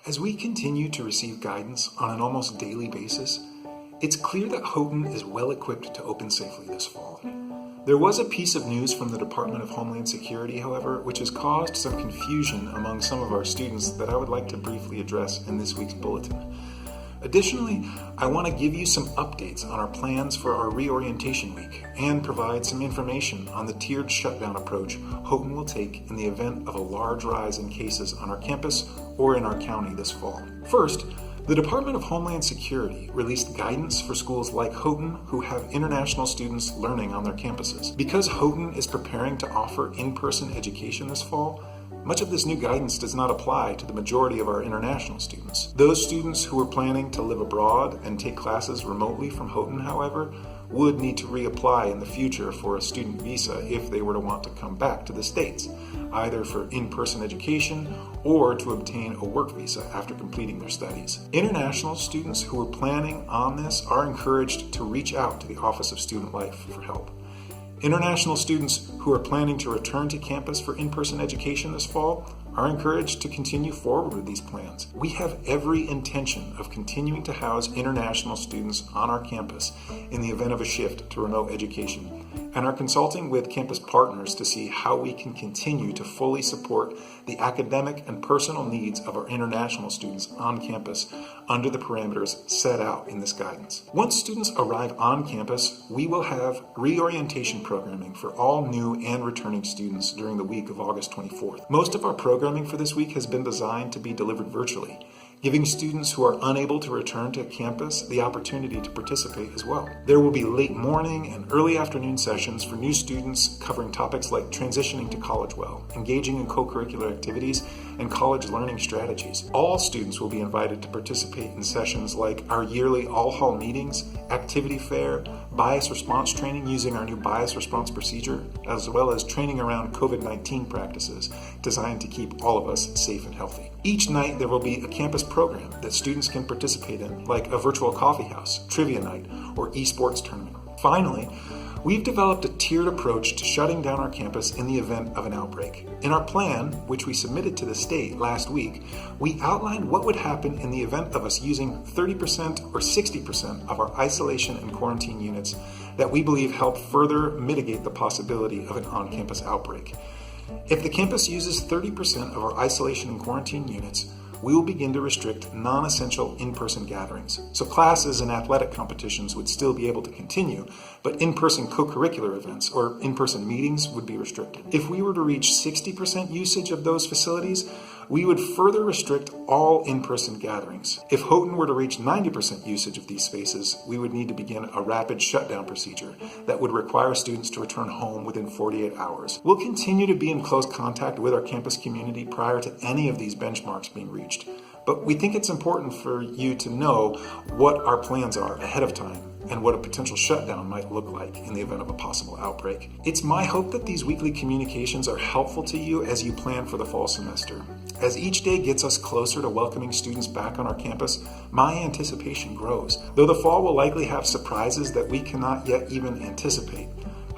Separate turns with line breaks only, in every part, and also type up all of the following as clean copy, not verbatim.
As we continue to receive guidance on an almost daily basis, it's clear that Houghton is well equipped to open safely this fall. There was a piece of news from the Department of Homeland Security, however, which has caused some confusion among some of our students that I would like to briefly address in this week's bulletin. Additionally, I want to give you some updates on our plans for our reorientation week and provide some information on the tiered shutdown approach Houghton will take in the event of a large rise in cases on our campus or in our county this fall. First, the Department of Homeland Security released guidance for schools like Houghton who have international students learning on their campuses. Because Houghton is preparing to offer in-person education this fall, much of this new guidance does not apply to the majority of our international students. Those students who are planning to live abroad and take classes remotely from Houghton, however, would need to reapply in the future for a student visa if they were to want to come back to the States, either for in-person education or to obtain a work visa after completing their studies. International students who are planning on this are encouraged to reach out to the Office of Student Life for help. International students who are planning to return to campus for in-person education this fall are encouraged to continue forward with these plans. We have every intention of continuing to house international students on our campus in the event of a shift to remote education, and are consulting with campus partners to see how we can continue to fully support the academic and personal needs of our international students on campus under the parameters set out in this guidance. Once students arrive on campus, we will have reorientation programming for all new and returning students during the week of August 24th. Most of our programming for this week has been designed to be delivered virtually, giving students who are unable to return to campus the opportunity to participate as well. There will be late morning and early afternoon sessions for new students covering topics like transitioning to college well, engaging in co-curricular activities, and college learning strategies. All students will be invited to participate in sessions like our yearly all-hall meetings, activity fair, bias response training using our new bias response procedure, as well as training around COVID-19 practices designed to keep all of us safe and healthy. Each night there will be a campus program that students can participate in, like a virtual coffee house, trivia night, or esports tournament. Finally, we've developed a tiered approach to shutting down our campus in the event of an outbreak. In our plan, which we submitted to the state last week, we outlined what would happen in the event of us using 30% or 60% of our isolation and quarantine units that we believe help further mitigate the possibility of an on-campus outbreak. If the campus uses 30% of our isolation and quarantine units, we will begin to restrict non-essential in-person gatherings. So classes and athletic competitions would still be able to continue, but in-person co-curricular events or in-person meetings would be restricted. If we were to reach 60% usage of those facilities, we would further restrict all in-person gatherings. If Houghton were to reach 90% usage of these spaces, we would need to begin a rapid shutdown procedure that would require students to return home within 48 hours. We'll continue to be in close contact with our campus community prior to any of these benchmarks being reached, but we think it's important for you to know what our plans are ahead of time and what a potential shutdown might look like in the event of a possible outbreak. It's my hope that these weekly communications are helpful to you as you plan for the fall semester. As each day gets us closer to welcoming students back on our campus, my anticipation grows. Though the fall will likely have surprises that we cannot yet even anticipate,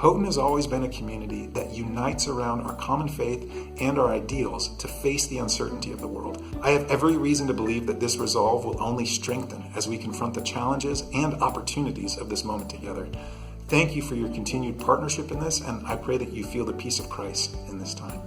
Houghton has always been a community that unites around our common faith and our ideals to face the uncertainty of the world. I have every reason to believe that this resolve will only strengthen as we confront the challenges and opportunities of this moment together. Thank you for your continued partnership in this, and I pray that you feel the peace of Christ in this time.